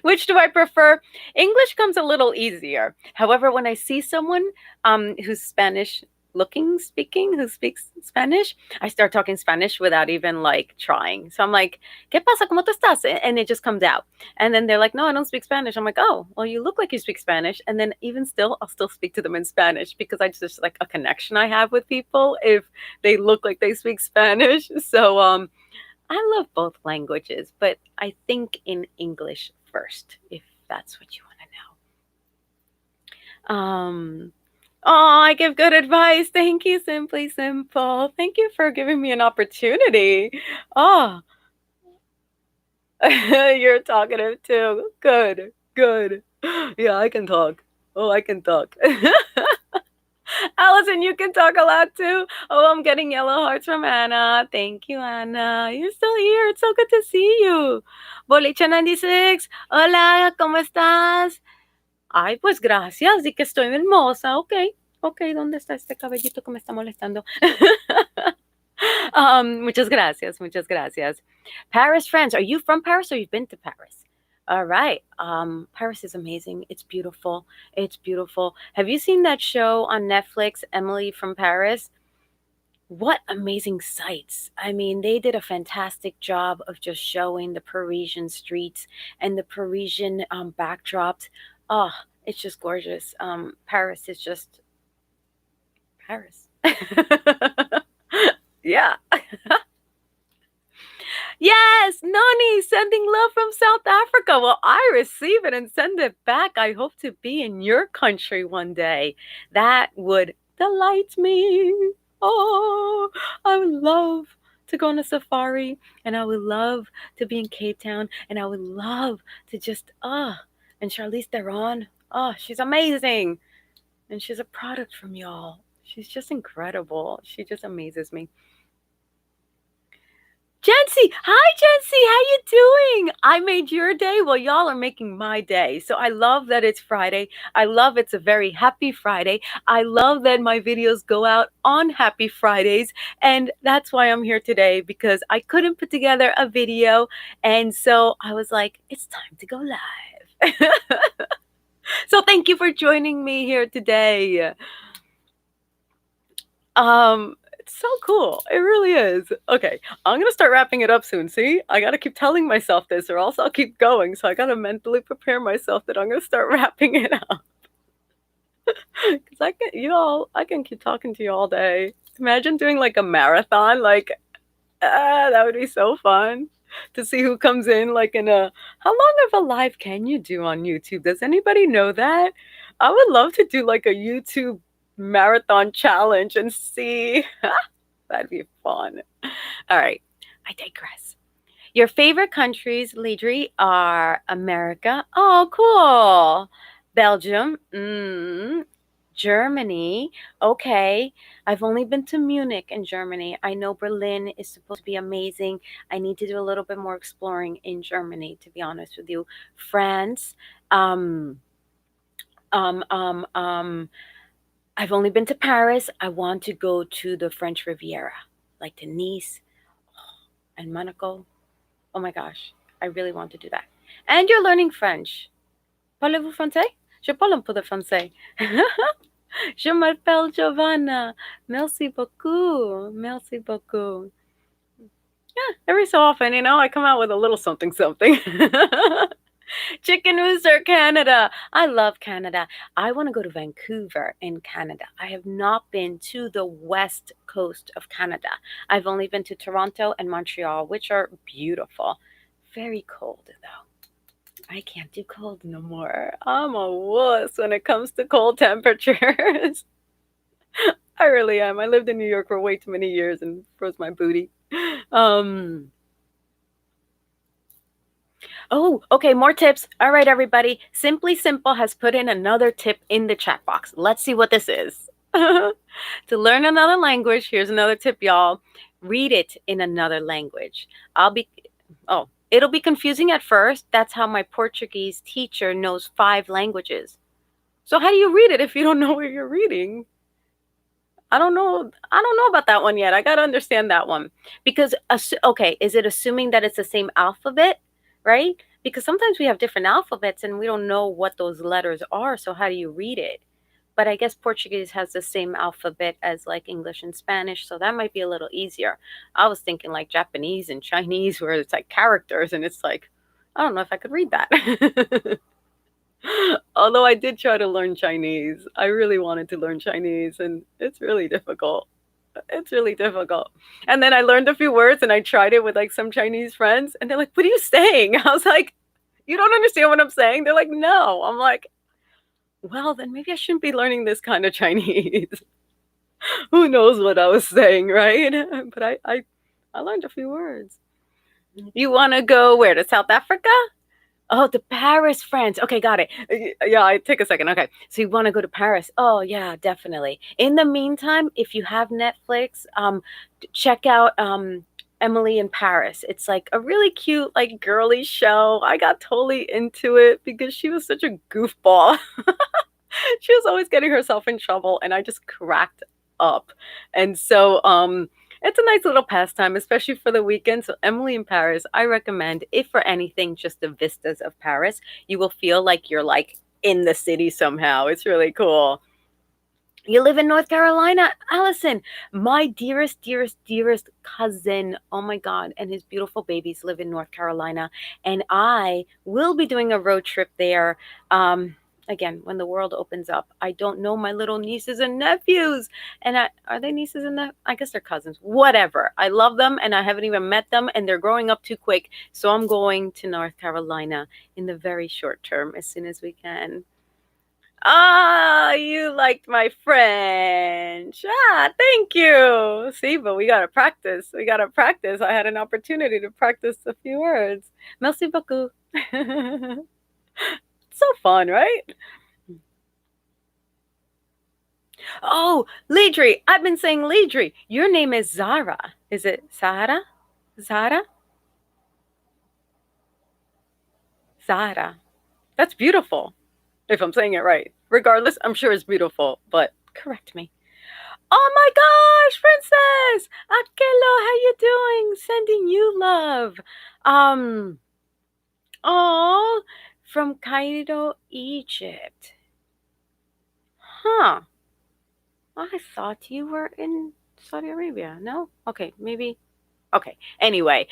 Which do I prefer? English comes a little easier. However, when I see someone who's Spanish looking, speaking, who speaks Spanish, I start talking Spanish without even like trying. So I'm like, ¿Qué pasa? ¿Cómo tú estás? And it just comes out. And then they're like, no, I don't speak Spanish. I'm like, oh, well, you look like you speak Spanish. And then even still, I'll still speak to them in Spanish because I just like a connection I have with people if they look like they speak Spanish. So, I love both languages, but I think in English first, if that's what you want to know. Oh, I give good advice. Thank you, Simply Simple. Thank you for giving me an opportunity. Oh, you're talkative too. Good, good. Yeah, I can talk. Oh, I can talk. Allison, you can talk a lot too. Oh, I'm getting yellow hearts from Anna. Thank you, Anna. You're still here. It's so good to see you. Boliche 96. Hola, ¿cómo estás? Ay, pues gracias. Y que estoy hermosa. Ok. Ok, ¿dónde está este cabellito que me está molestando? Muchas gracias. Muchas gracias. Paris, France. Are you from Paris or you've been to Paris? All right. Paris is amazing. It's beautiful. It's beautiful. Have you seen that show on Netflix, Emily from Paris? What amazing sights. I mean, they did a fantastic job of just showing the Parisian streets and the Parisian backdrops. Oh, it's just gorgeous. Paris is just Paris. Yeah. Yes, Noni, sending love from South Africa. Well, I receive it and send it back. I hope to be in your country one day. That would delight me. Oh, I would love to go on a safari and I would love to be in Cape Town and I would love to just, and Charlize Theron, she's amazing. And she's a product from y'all. She's just incredible. She just amazes me. Jency, hi Jency, how you doing? I made your day. Well, y'all are making my day. So I love that it's Friday. I love it's a very happy Friday. I love that my videos go out on happy Fridays. And that's why I'm here today because I couldn't put together a video. And so I was like, it's time to go live. So thank you for joining me here today. It's so cool. It really is. Okay, I'm gonna start wrapping it up soon. See, I gotta keep telling myself this, or else I'll keep going. So I gotta mentally prepare myself that I'm gonna start wrapping it up. Cause I can keep talking to you all day. Imagine doing like a marathon. Like, that would be so fun to see who comes in. Like in a, how long of a live can you do on YouTube? Does anybody know that? I would love to do like a YouTube marathon challenge and see. That'd be fun. All right, I digress. Your favorite countries, Lidri, are America. Oh, cool. Belgium. Germany. Okay. I've only been to Munich in Germany. I know Berlin is supposed to be amazing. I need to do a little bit more exploring in Germany, to be honest with you. France. Um, um, um, um, I've only been to Paris. I want to go to the French Riviera, like to Nice and Monaco. Oh my gosh, I really want to do that. And you're learning French. Parlez-vous français? Je parle un peu de français. Je m'appelle Giovanna. Merci beaucoup. Merci beaucoup. Yeah, every so often, I come out with a little something something. Chicken Rooster, Canada. I love Canada. I want to go to Vancouver in Canada. I have not been to the west coast of Canada. I've only been to Toronto and Montreal, which are beautiful. Very cold, though. I can't do cold no more. I'm a wuss when it comes to cold temperatures. I really am. I lived in New York for way too many years and froze my booty. Um, Oh, okay, more tips. All right, everybody. Simply Simple has put in another tip in the chat box. Let's see what this is. To learn another language, here's another tip, y'all. Read it in another language. It'll be confusing at first. That's how my Portuguese teacher knows 5 languages. So how do you read it if you don't know what you're reading? I don't know. I don't know about that one yet. I got to understand that one. Because okay, is it assuming that it's the same alphabet, right? Because sometimes we have different alphabets and we don't know what those letters are, so how do you read it? But I guess Portuguese has the same alphabet as like English and Spanish, so that might be a little easier. I was thinking like Japanese and Chinese where it's like characters and it's like I don't know if I could read that. Although I did try to learn Chinese. I really wanted to learn Chinese and it's really difficult. It's really difficult. And then I learned a few words and I tried it with like some Chinese friends and they're like, "What are you saying?" I was like, "You don't understand what I'm saying?" They're like, "No." I'm like, "Well, then maybe I shouldn't be learning this kind of Chinese." Who knows what I was saying, right? But I learned a few words. You want to go where? To South Africa? Oh, to Paris, France. Okay, got it. Yeah, I take a second. Okay. So you want to go to Paris? Oh, yeah, definitely. In the meantime, if you have Netflix, check out Emily in Paris. It's like a really cute, like girly show. I got totally into it because she was such a goofball. She was always getting herself in trouble and I just cracked up. And so it's a nice little pastime, especially for the weekend. So Emily in Paris, I recommend, if for anything, just the vistas of Paris. You will feel like you're like in the city somehow. It's really cool. You live in North Carolina, Allison. My dearest, dearest, dearest cousin, oh my God, and his beautiful babies live in North Carolina. And I will be doing a road trip there. Again, when the world opens up. I don't know my little nieces and nephews. And are they nieces and nephews? I guess they're cousins. Whatever. I love them and I haven't even met them and they're growing up too quick. So I'm going to North Carolina in the very short term as soon as we can. Ah, you liked my French. Ah, thank you. See, but we got to practice. We got to practice. I had an opportunity to practice a few words. Merci beaucoup. So fun, right? Oh, Lidri. I've been saying Lidri. Your name is Zara. Is it Sahara? Zara? Zara. That's beautiful, if I'm saying it right. Regardless, I'm sure it's beautiful, but correct me. Oh my gosh, Princess! Akelo, how you doing? Sending you love. Um, oh, from Cairo, Egypt. Huh. I thought you were in Saudi Arabia. No? Okay, maybe. Okay. Anyway,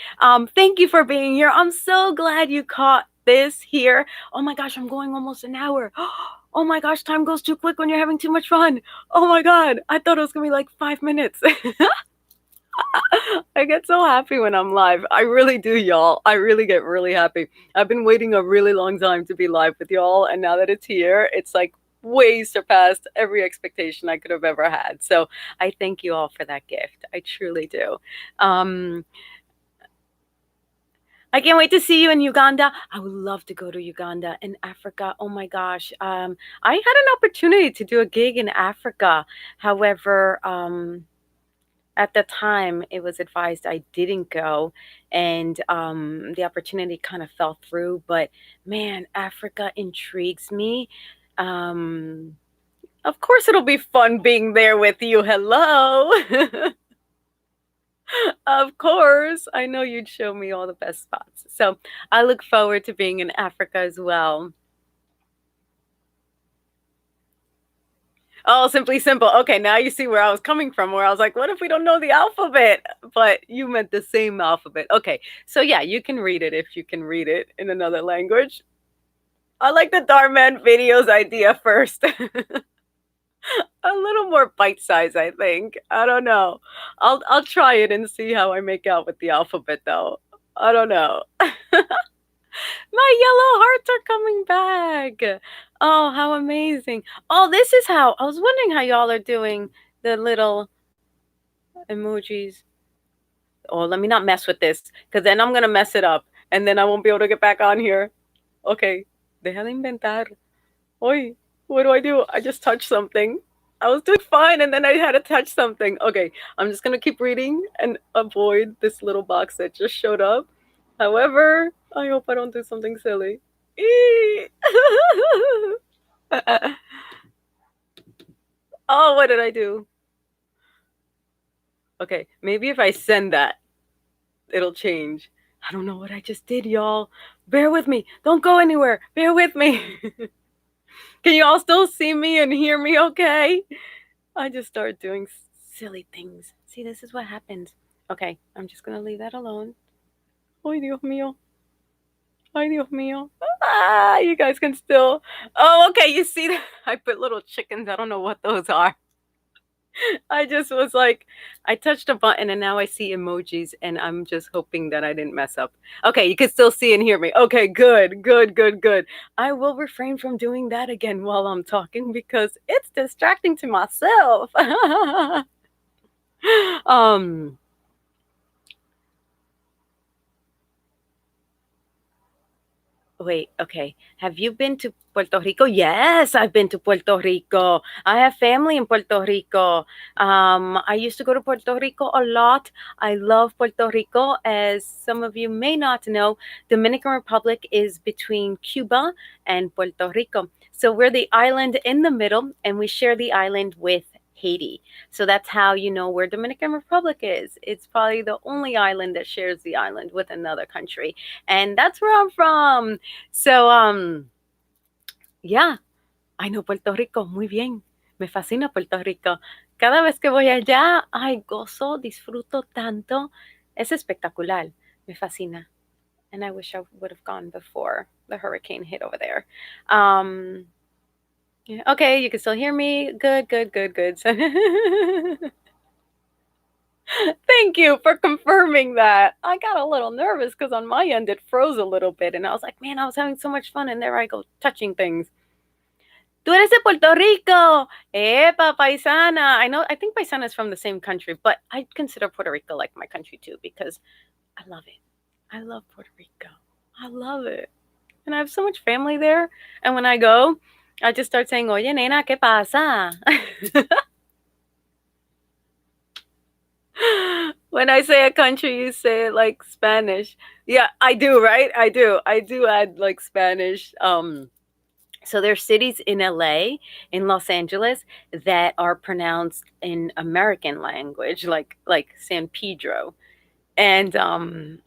thank you for being here. I'm so glad you caught this here. Oh my gosh, I'm going almost an hour. Oh my gosh, time goes too quick when you're having too much fun. Oh my god, I thought it was gonna be like 5 minutes. I get so happy when I'm live. I really do, y'all. I really get really happy. I've been waiting a really long time to be live with y'all, and now that it's here, it's like way surpassed every expectation I could have ever had. So I thank you all for that gift. I truly do. Um, I can't wait to see you in Uganda. I would love to go to Uganda and Africa. Oh my gosh. I had an opportunity to do a gig in Africa. However, at the time it was advised I didn't go, and the opportunity kind of fell through. But man, Africa intrigues me. Um, of course, it'll be fun being there with you. Hello. Of course, I know you'd show me all the best spots. So I look forward to being in Africa as well. Oh, Simply Simple. Okay, now you see where I was coming from, where I was like, what if we don't know the alphabet? But you meant the same alphabet. Okay, so yeah, you can read it if you can read it in another language. I like the Darman videos idea first. A little more bite size, I think. I don't know. I'll try it and see how I make out with the alphabet though. I don't know. My yellow hearts are coming back. Oh, how amazing. Oh, this is how I was wondering how y'all are doing the little emojis. Oh, let me not mess with this because then I'm going to mess it up and then I won't be able to get back on here. Okay. Deja de inventar. Oi, what do I do? I just touched something. I was doing fine and then I had to touch something. Okay, I'm just going to keep reading and avoid this little box that just showed up. However, I hope I don't do something silly. Oh, what did I do? Okay, maybe if I send that, it'll change. I don't know what I just did, y'all. Bear with me. Don't go anywhere. Bear with me. Can you all still see me and hear me okay? I just started doing silly things. See, this is what happens. Okay, I'm just gonna leave that alone. Ay, Dios mío. Ay, Dios mío. Ah, you guys can still. Oh, okay, you see that? I put little chickens. I don't know what those are. I just was like, I touched a button and now I see emojis and I'm just hoping that I didn't mess up. Okay, you can still see and hear me. Okay, good, good, good, good. I will refrain from doing that again while I'm talking because it's distracting to myself. um Wait, okay. Have you been to Puerto Rico? Yes, I've been to Puerto Rico. I have family in Puerto Rico. I used to go to Puerto Rico a lot. I love Puerto Rico. As some of you may not know, Dominican Republic is between Cuba and Puerto Rico. So we're the island in the middle, and we share the island with Haiti. So that's how you know where Dominican Republic is. It's probably the only island that shares the island with another country. And that's where I'm from. So, yeah, I know Puerto Rico muy bien. Me fascina Puerto Rico. Cada vez que voy allá, ay, gozo, disfruto tanto. Es espectacular. Me fascina. And I wish I would have gone before the hurricane hit over there. Yeah, okay, you can still hear me. Good, good, good, good. Thank you for confirming that. I got a little nervous because on my end it froze a little bit, and I was like, man, I was having so much fun, and there I go touching things. Tú eres de Puerto Rico. Epa, paisana. I know, I think paisana is from the same country, but I consider Puerto Rico like my country too because I love it. I love Puerto Rico. I love it. And I have so much family there. And when I go, I just start saying, oye, nena, ¿qué pasa? When I say a country, you say it like Spanish. Yeah, I do, right? I do. I do add like Spanish. So there's cities in LA, in Los Angeles, that are pronounced in American language, like San Pedro. And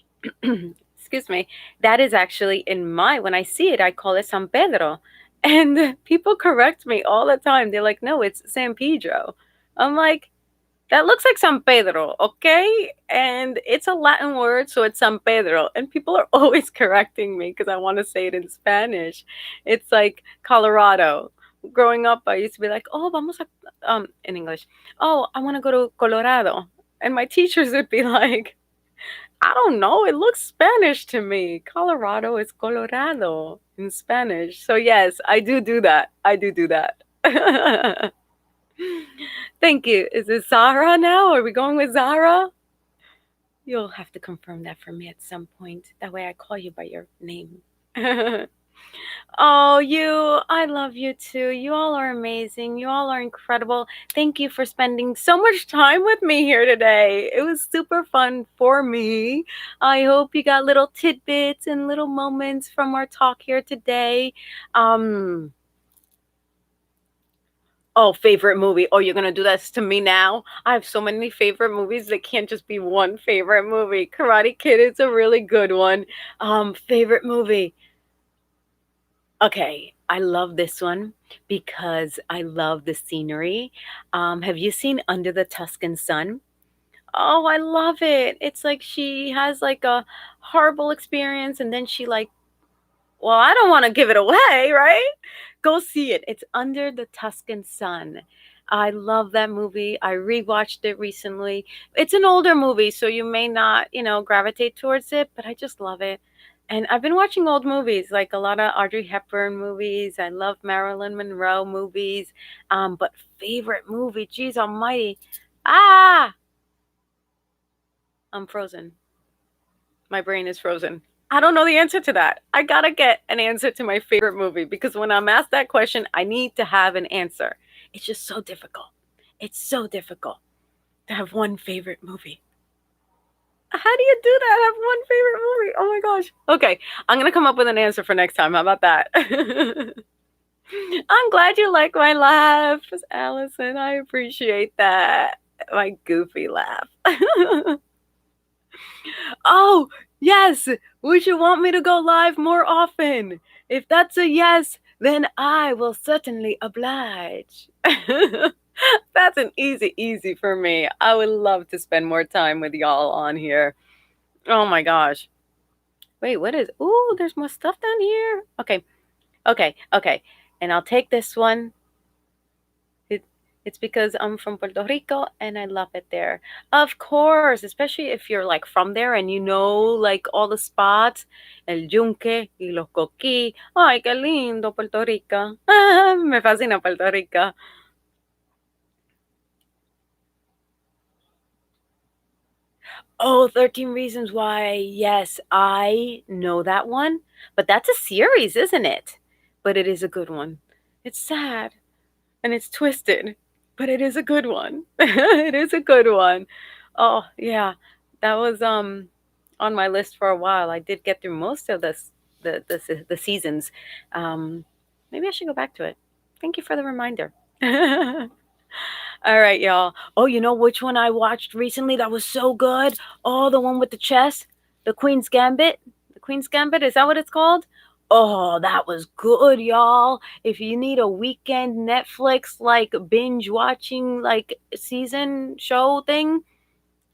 excuse me, that is actually in my when I see it, I call it San Pedro. And people correct me all the time. They're like, no, it's San Pedro. I'm like, that looks like San Pedro, okay? And it's a Latin word, so it's San Pedro. And people are always correcting me because I want to say it in Spanish. It's like Colorado. Growing up, I used to be like, oh, vamos a, in English, oh, I want to go to Colorado. And my teachers would be like, I don't know, it looks Spanish to me. Colorado is Colorado in Spanish. So, yes, I do that. I do that. Thank you. Is it Zara now? Are we going with Zara? You'll have to confirm that for me at some point. That way I call you by your name. Oh, you. I love you too. You all are amazing. You all are incredible. Thank you for spending so much time with me here today. It was super fun for me. I hope you got little tidbits and little moments from our talk here today. Um, Oh, favorite movie. Oh, you're gonna do this to me now? I have so many favorite movies that can't just be one favorite movie. Karate Kid is a really good one. Favorite movie. Okay, I love this one because I love the scenery. Have you seen Under the Tuscan Sun? Oh, I love it. It's like she has like a horrible experience and then she like well, I don't want to give it away, right? Go see it. It's Under the Tuscan Sun. I love that movie. I rewatched it recently. It's an older movie, so you may not, gravitate towards it, but I just love it. And I've been watching old movies, like a lot of Audrey Hepburn movies. I love Marilyn Monroe movies. But favorite movie, geez almighty. Ah, I'm frozen. My brain is frozen. I don't know the answer to that. I gotta get an answer to my favorite movie because when I'm asked that question, I need to have an answer. It's just so difficult. It's so difficult to have one favorite movie. How do you do that? Have one favorite movie? Oh my gosh. Okay, I'm gonna come up with an answer for next time. How about that? I'm glad you like my laugh, Allison. I appreciate that. My goofy laugh. Oh, yes. Would you want me to go live more often? If that's a yes, then I will certainly oblige. That's an easy for me. I would love to spend more time with y'all on here. Oh my gosh. Wait, what is? Ooh, there's more stuff down here. Okay. And I'll take this one. It's because I'm from Puerto Rico and I love it there. Of course, especially if you're like from there and you know like all the spots. El Yunque y los Coquí. Ay, qué lindo Puerto Rico. Me fascina Puerto Rico. Oh, 13 Reasons Why. Yes, I know that one. But that's a series, isn't it? But it is a good one. It's sad and it's twisted, but it is a good one. It is a good one. Oh, yeah. That was on my list for a while. I did get through most of the seasons. Um Maybe I should go back to it. Thank you for the reminder. All right, y'all. Oh, you know which one I watched recently that was so good? Oh, the one with the chess, the Queen's Gambit. The Queen's Gambit, is that what it's called? Oh, that was good, y'all. If you need a weekend Netflix like binge watching like season show thing,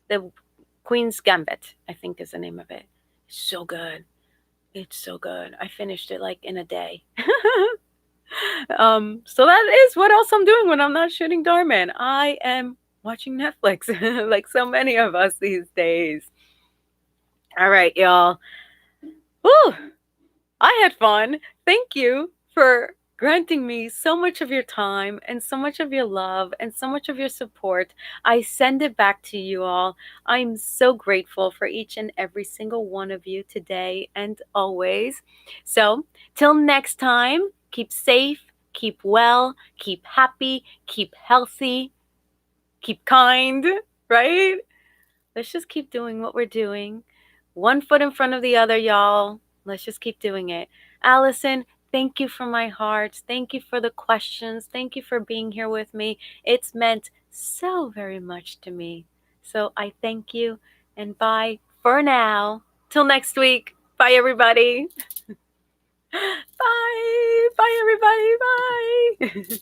the Queen's Gambit, I think is the name of it. It's so good. It's so good. I finished it like in a day. So that is what else I'm doing when I'm not shooting Darman. I am watching Netflix, like so many of us these days. All right, y'all. Woo! I had fun. Thank you for granting me so much of your time and so much of your love and so much of your support. I send it back to you all. I'm so grateful for each and every single one of you today and always. So, till next time, keep safe, keep well, keep happy, keep healthy, keep kind, right? Let's just keep doing what we're doing. One foot in front of the other, y'all. Let's just keep doing it. Allison, thank you from my heart. Thank you for the questions. Thank you for being here with me. It's meant so very much to me. So I thank you, and bye for now. Till next week. Bye, everybody. Bye. Bye, everybody. Bye.